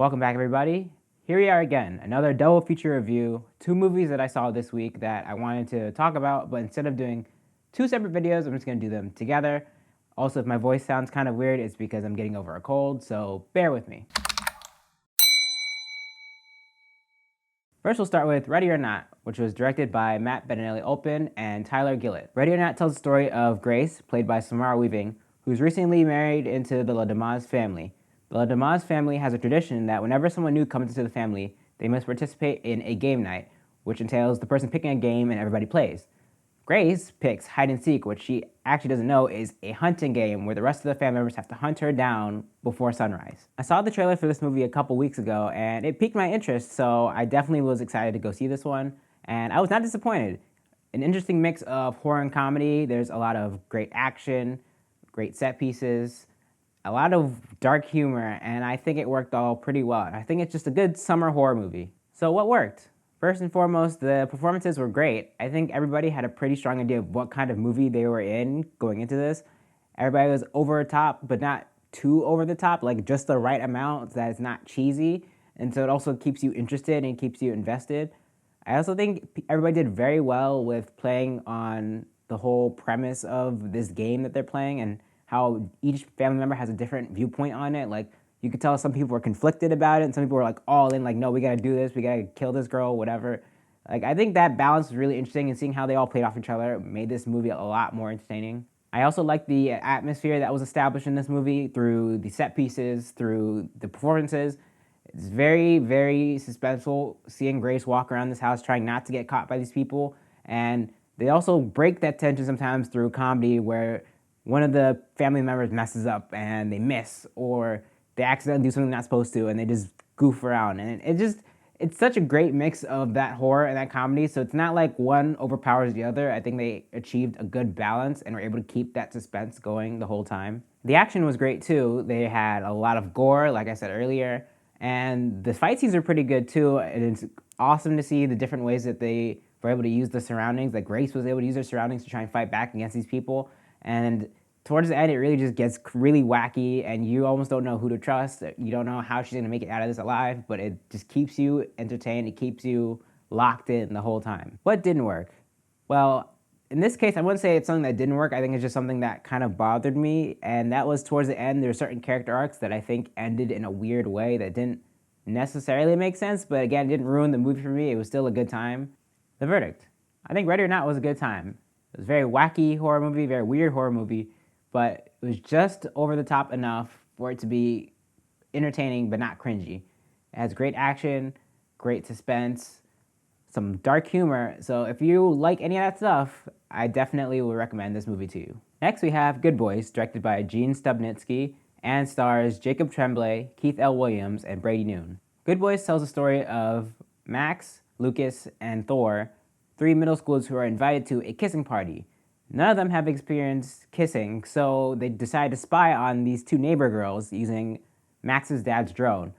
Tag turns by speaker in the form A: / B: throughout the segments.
A: Welcome back, everybody. Here we are again, another double feature review. Two movies that I saw this week that I wanted to talk about, but instead of doing two separate videos, I'm just going to do them together. Also, if my voice sounds kind of weird, it's because I'm getting over a cold, so bear with me. First, we'll start with Ready or Not, which was directed by Matt Bettinelli-Olpin and Tyler Gillett. Ready or Not tells the story of Grace, played by Samara Weaving, who's recently married into the LaDamas family. The LaDamas family has a tradition that whenever someone new comes into the family, they must participate in a game night, which entails the person picking a game and everybody plays. Grace picks hide and seek, which she actually doesn't know is a hunting game where the rest of the family members have to hunt her down before sunrise. I saw the trailer for this movie a couple weeks ago and it piqued my interest, so I definitely was excited to go see this one, and I was not disappointed. An interesting mix of horror and comedy. There's a lot of great action, great set pieces, a lot of dark humor, and I think it worked all pretty well. I think it's just a good summer horror movie. So what worked? First and foremost, the performances were great. I think everybody had a pretty strong idea of what kind of movie they were in going into this. Everybody was over the top, but not too over the top, like just the right amount that it's not cheesy. And so it also keeps you interested and keeps you invested. I also think everybody did very well with playing on the whole premise of this game that they're playing and how each family member has a different viewpoint on it. Like, you could tell some people were conflicted about it, and some people were like all in, like, no, we gotta do this, we gotta kill this girl, whatever. Like, I think that balance was really interesting, and seeing how they all played off each other made this movie a lot more entertaining. I also like the atmosphere that was established in this movie through the set pieces, through the performances. It's very, very suspenseful seeing Grace walk around this house trying not to get caught by these people, and they also break that tension sometimes through comedy where one of the family members messes up and they miss, or they accidentally do something they're not supposed to and they just goof around. And it's such a great mix of that horror and that comedy, so it's not like one overpowers the other. I think they achieved a good balance and were able to keep that suspense going the whole time. The action was great too. They had a lot of gore, like I said earlier, and the fight scenes are pretty good too. And it's awesome to see the different ways that they were able to use the surroundings, that Grace was able to use her surroundings to try and fight back against these people. And towards the end, it really just gets really wacky, and you almost don't know who to trust. You don't know how she's gonna make it out of this alive, but it just keeps you entertained. It keeps you locked in the whole time. What didn't work? Well, in this case, I wouldn't say it's something that didn't work. I think it's just something that kind of bothered me, and that was towards the end. There were certain character arcs that I think ended in a weird way that didn't necessarily make sense, but again, it didn't ruin the movie for me. It was still a good time. The verdict. I think Ready or Not was a good time. It was a very wacky horror movie, very weird horror movie, but it was just over the top enough for it to be entertaining but not cringy. It has great action, great suspense, some dark humor, so if you like any of that stuff, I definitely would recommend this movie to you. Next we have Good Boys, directed by Gene Stubnitsky, and stars Jacob Tremblay, Keith L. Williams, and Brady Noon. Good Boys tells the story of Max, Lucas, and Thor, three middle schoolers who are invited to a kissing party. None of them have experienced kissing, so they decide to spy on these two neighbor girls using Max's dad's drone.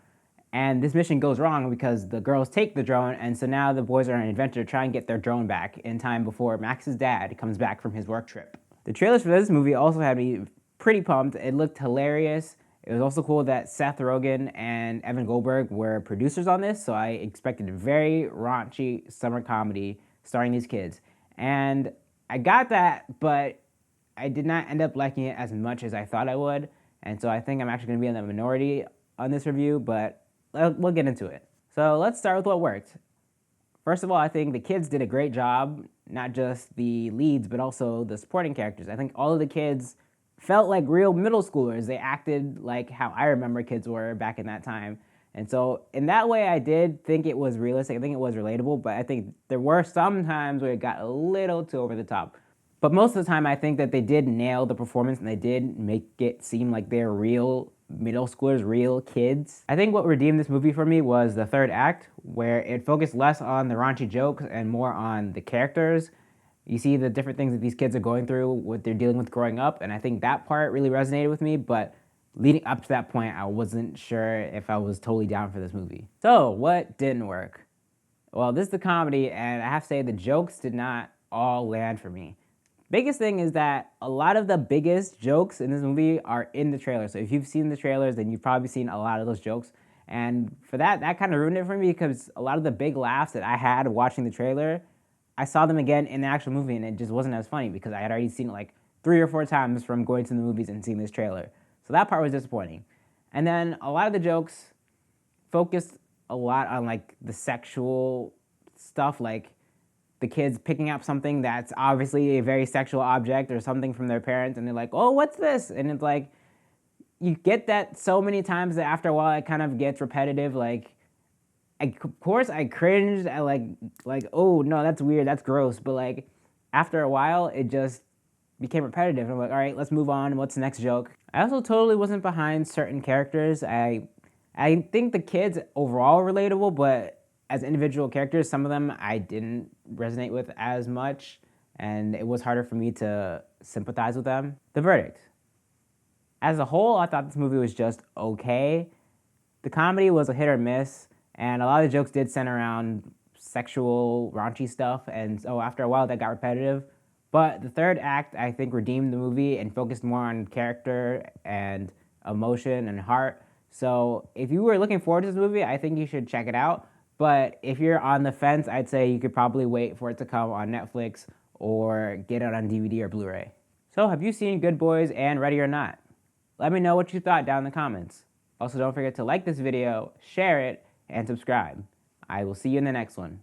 A: And this mission goes wrong because the girls take the drone, and so now the boys are on an adventure to try and get their drone back in time before Max's dad comes back from his work trip. The trailers for this movie also had me pretty pumped. It looked hilarious. It was also cool that Seth Rogen and Evan Goldberg were producers on this, so I expected a very raunchy summer comedy starring these kids. And I got that, but I did not end up liking it as much as I thought I would, and so I think I'm actually going to be in the minority on this review, but we'll get into it. So let's start with what worked. First of all, I think the kids did a great job, not just the leads, but also the supporting characters. I think all of the kids felt like real middle schoolers. They acted like how I remember kids were back in that time. And so in that way, I did think it was realistic. I think it was relatable, but I think there were some times where it got a little too over the top. But most of the time, I think that they did nail the performance and they did make it seem like they're real middle schoolers, real kids. I think what redeemed this movie for me was the third act, where it focused less on the raunchy jokes and more on the characters. You see the different things that these kids are going through, what they're dealing with growing up, and I think that part really resonated with me, but leading up to that point, I wasn't sure if I was totally down for this movie. So, what didn't work? Well, this is the comedy, and I have to say the jokes did not all land for me. Biggest thing is that a lot of the biggest jokes in this movie are in the trailer. So if you've seen the trailers, then you've probably seen a lot of those jokes. And for that kind of ruined it for me, because a lot of the big laughs that I had watching the trailer, I saw them again in the actual movie, and it just wasn't as funny because I had already seen it like 3 or 4 times from going to the movies and seeing this trailer. So that part was disappointing. And then a lot of the jokes focused a lot on like the sexual stuff, like the kids picking up something that's obviously a very sexual object or something from their parents, and they're like, oh, what's this? And it's like, you get that so many times that after a while it kind of gets repetitive. Like, of course I cringed. I like, oh no, that's weird, that's gross. But like, after a while, it just became repetitive. I'm like, all right, let's move on. What's the next joke? I also totally wasn't behind certain characters. I think the kids overall relatable, but as individual characters, some of them I didn't resonate with as much, and it was harder for me to sympathize with them. The verdict. As a whole, I thought this movie was just okay. The comedy was a hit or miss, and a lot of the jokes did center around sexual, raunchy stuff, and so after a while that got repetitive. But the third act, I think, redeemed the movie and focused more on character and emotion and heart. So if you were looking forward to this movie, I think you should check it out. But if you're on the fence, I'd say you could probably wait for it to come on Netflix or get it on DVD or Blu-ray. So have you seen Good Boys and Ready or Not? Let me know what you thought down in the comments. Also, don't forget to like this video, share it, and subscribe. I will see you in the next one.